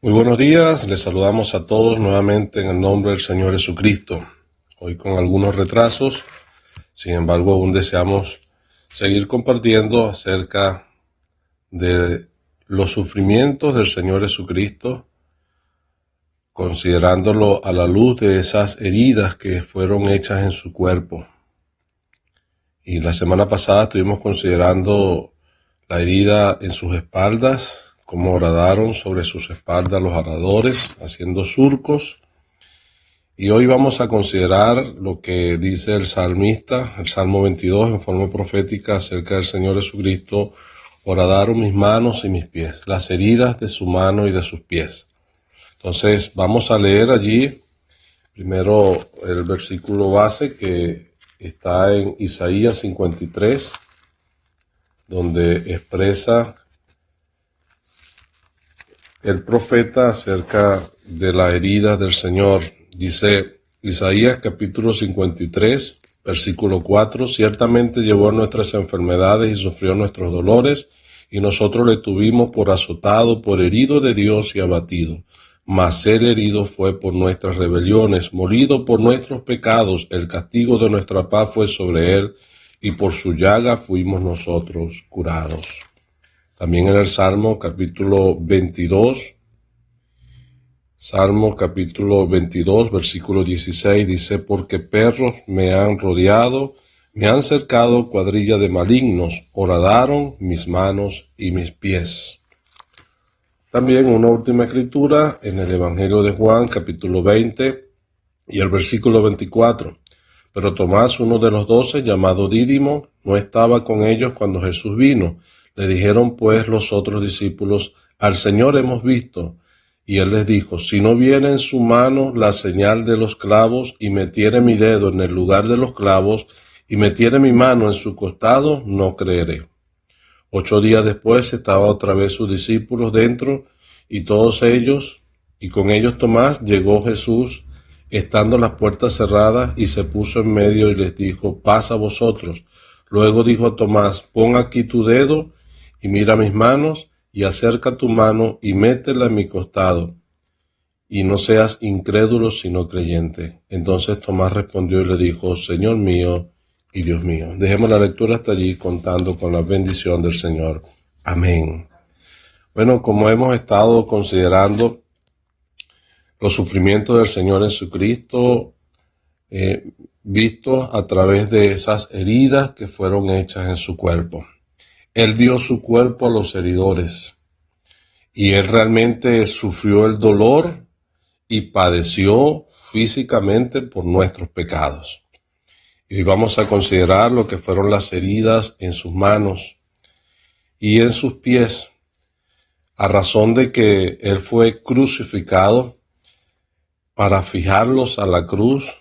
Muy buenos días, les saludamos a todos nuevamente en el nombre del Señor Jesucristo. Hoy con algunos retrasos, sin embargo aún deseamos seguir compartiendo acerca de los sufrimientos del Señor Jesucristo, considerándolo a la luz de esas heridas que fueron hechas en su cuerpo. Y la semana pasada estuvimos considerando la herida en sus espaldas, cómo horadaron sobre sus espaldas los aradores, haciendo surcos. Y hoy vamos a considerar lo que dice el salmista, el Salmo 22, en forma profética acerca del Señor Jesucristo. Horadaron mis manos y mis pies, las heridas de su mano y de sus pies. Entonces vamos a leer allí primero el versículo base que está en Isaías 53, donde expresa el profeta acerca de las heridas del Señor. Dice Isaías capítulo 53, versículo 4, ciertamente llevó nuestras enfermedades y sufrió nuestros dolores, y nosotros le tuvimos por azotado, por herido de Dios y abatido. Mas él herido fue por nuestras rebeliones, molido por nuestros pecados, el castigo de nuestra paz fue sobre él, y por su llaga fuimos nosotros curados. También en el Salmo capítulo 22, versículo 16, dice, porque perros me han rodeado, me han cercado cuadrilla de malignos, horadaron mis manos y mis pies. También una última escritura en el Evangelio de Juan, capítulo 20 y el versículo 24. Pero Tomás, uno de los 12, llamado Dídimo, no estaba con ellos cuando Jesús vino. Le dijeron pues los otros discípulos, al Señor hemos visto. Y él les dijo, si no viene en su mano la señal de los clavos, y metiere mi dedo en el lugar de los clavos, y metiere mi mano en su costado, no creeré. 8 días después estaban otra vez sus discípulos dentro, y todos ellos, y con ellos Tomás, llegó Jesús, estando las puertas cerradas, y se puso en medio y les dijo, paz a vosotros. Luego dijo a Tomás, pon aquí tu dedo, y mira mis manos, y acerca tu mano, y métela en mi costado, y no seas incrédulo, sino creyente. Entonces Tomás respondió y le dijo, Señor mío y Dios mío. Dejemos la lectura hasta allí, contando con la bendición del Señor. Amén. Bueno, como hemos estado considerando los sufrimientos del Señor Jesucristo, vistos a través de esas heridas que fueron hechas en su cuerpo. Él dio su cuerpo a los heridores y él realmente sufrió el dolor y padeció físicamente por nuestros pecados. Y hoy vamos a considerar lo que fueron las heridas en sus manos y en sus pies, a razón de que él fue crucificado. Para fijarlos a la cruz,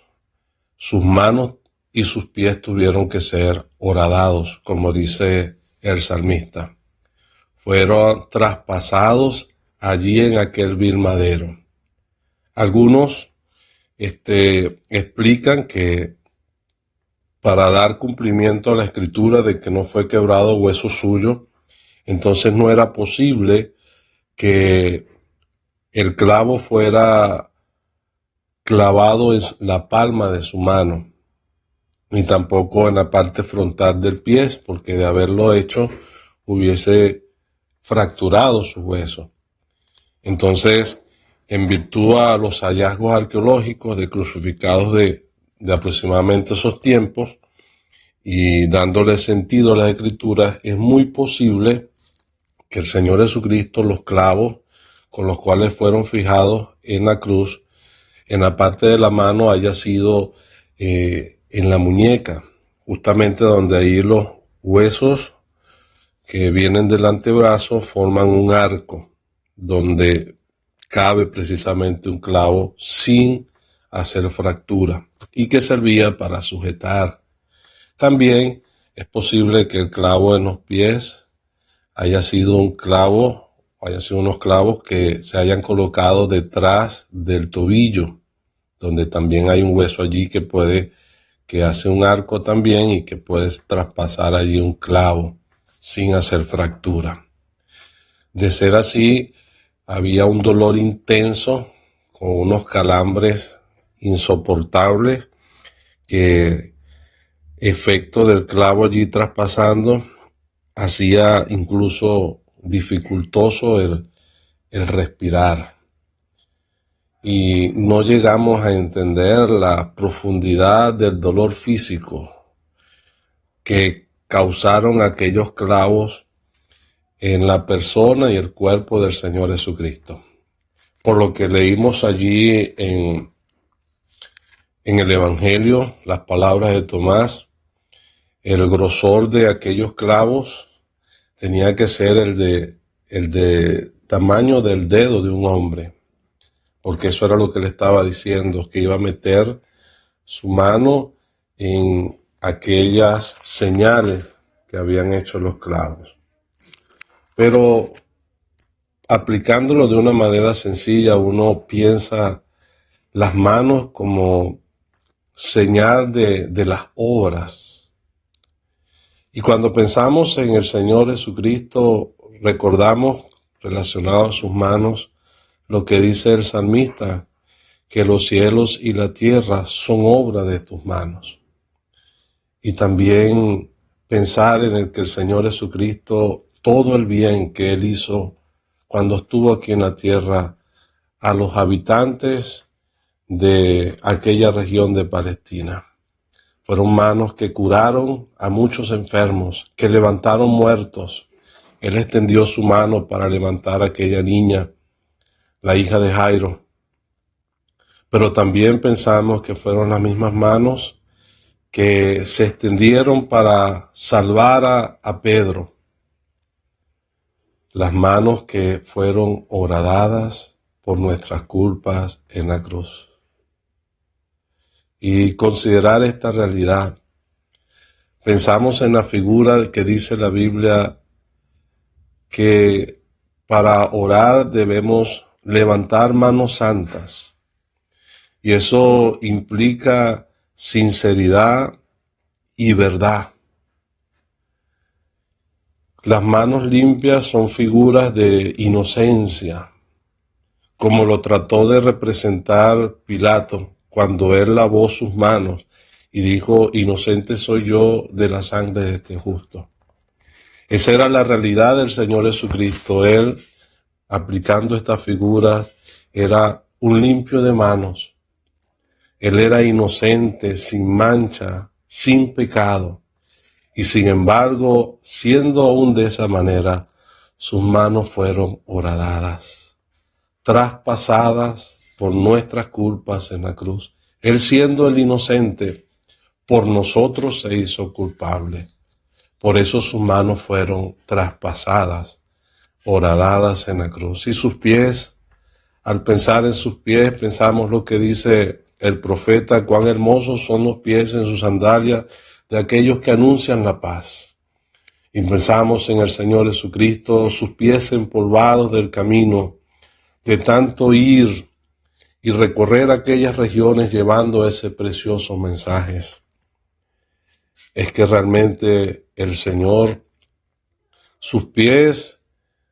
sus manos y sus pies tuvieron que ser horadados, como dice el salmista. Fueron traspasados allí en aquel vil madero. Algunos explican que para dar cumplimiento a la escritura de que no fue quebrado hueso suyo, entonces no era posible que el clavo fuera clavado en la palma de su mano, ni tampoco en la parte frontal del pie, porque de haberlo hecho hubiese fracturado su hueso. Entonces, en virtud a los hallazgos arqueológicos de crucificados de aproximadamente esos tiempos, y dándole sentido a las escrituras, es muy posible que el Señor Jesucristo, los clavos con los cuales fueron fijados en la cruz, en la parte de la mano haya sido en la muñeca, justamente donde ahí los huesos que vienen del antebrazo forman un arco, donde cabe precisamente un clavo sin hacer fractura y que servía para sujetar. También es posible que el clavo en los pies haya sido unos clavos que se hayan colocado detrás del tobillo, donde también hay un hueso allí que hace un arco también y que puedes traspasar allí un clavo sin hacer fractura. De ser así, había un dolor intenso con unos calambres insoportables que efecto del clavo allí traspasando hacía incluso dificultoso el respirar. Y no llegamos a entender la profundidad del dolor físico que causaron aquellos clavos en la persona y el cuerpo del Señor Jesucristo. Por lo que leímos allí en el Evangelio, las palabras de Tomás, el grosor de aquellos clavos tenía que ser el de tamaño del dedo de un hombre, porque eso era lo que le estaba diciendo, que iba a meter su mano en aquellas señales que habían hecho los clavos. Pero aplicándolo de una manera sencilla, uno piensa las manos como señal de las obras. Y cuando pensamos en el Señor Jesucristo, recordamos, relacionado a sus manos, lo que dice el salmista, que los cielos y la tierra son obra de tus manos. Y también pensar en el que el Señor Jesucristo, todo el bien que Él hizo cuando estuvo aquí en la tierra, a los habitantes de aquella región de Palestina. Fueron manos que curaron a muchos enfermos, que levantaron muertos. Él extendió su mano para levantar a aquella niña, la hija de Jairo. Pero también pensamos que fueron las mismas manos que se extendieron para salvar a Pedro. Las manos que fueron horadadas por nuestras culpas en la cruz. Y considerar esta realidad, pensamos en la figura que dice la Biblia que para orar debemos levantar manos santas. Y eso implica sinceridad y verdad. Las manos limpias son figuras de inocencia, como lo trató de representar Pilato cuando él lavó sus manos y dijo, inocente soy yo de la sangre de este justo. Esa era la realidad del Señor Jesucristo. Él, aplicando estas figuras, era un limpio de manos. Él era inocente, sin mancha, sin pecado. Y sin embargo, siendo aún de esa manera, sus manos fueron horadadas, traspasadas por nuestras culpas en la cruz. Él siendo el inocente, por nosotros se hizo culpable. Por eso sus manos fueron traspasadas, horadadas en la cruz. Y sus pies, al pensar en sus pies, pensamos lo que dice el profeta, cuán hermosos son los pies en sus sandalias de aquellos que anuncian la paz. Y pensamos en el Señor Jesucristo, sus pies empolvados del camino, de tanto ir y recorrer aquellas regiones llevando ese precioso mensaje. Es que realmente el Señor, sus pies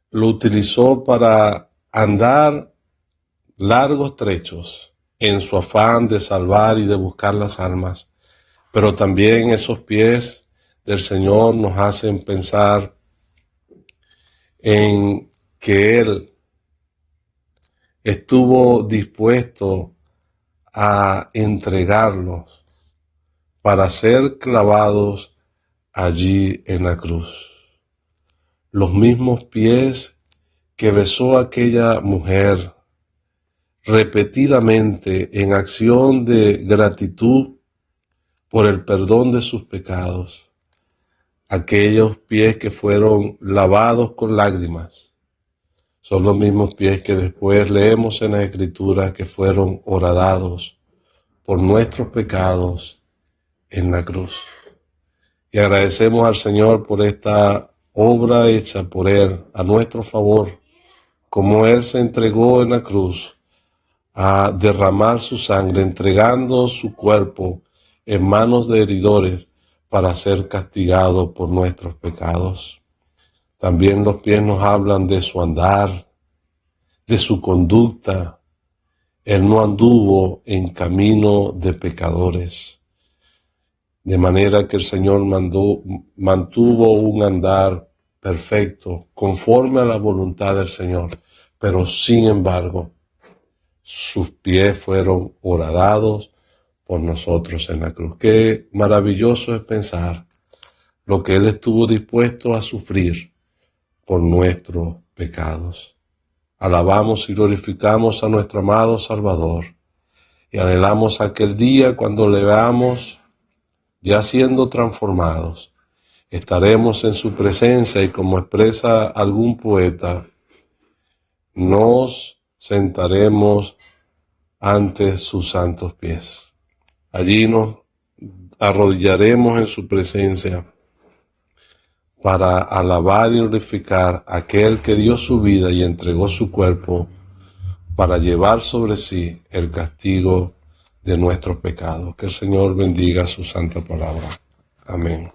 lo utilizó para andar largos trechos en su afán de salvar y de buscar las almas. Pero también esos pies del Señor nos hacen pensar en que Él estuvo dispuesto a entregarlos para ser clavados allí en la cruz. Los mismos pies que besó aquella mujer repetidamente en acción de gratitud por el perdón de sus pecados. Aquellos pies que fueron lavados con lágrimas son los mismos pies que después leemos en las Escrituras que fueron horadados por nuestros pecados en la cruz. Y agradecemos al Señor por esta obra hecha por Él a nuestro favor, como Él se entregó en la cruz a derramar su sangre, entregando su cuerpo en manos de heridores para ser castigado por nuestros pecados. También los pies nos hablan de su andar, de su conducta. Él no anduvo en camino de pecadores, de manera que el Señor mantuvo un andar perfecto, conforme a la voluntad del Señor. Pero sin embargo, sus pies fueron horadados por nosotros en la cruz. Qué maravilloso es pensar lo que Él estuvo dispuesto a sufrir por nuestros pecados. Alabamos y glorificamos a nuestro amado Salvador y anhelamos aquel día cuando le veamos ya siendo transformados. Estaremos en su presencia y, como expresa algún poeta, nos sentaremos ante sus santos pies. Allí nos arrodillaremos en su presencia para alabar y glorificar a aquel que dio su vida y entregó su cuerpo para llevar sobre sí el castigo de nuestros pecados. Que el Señor bendiga su santa palabra. Amén.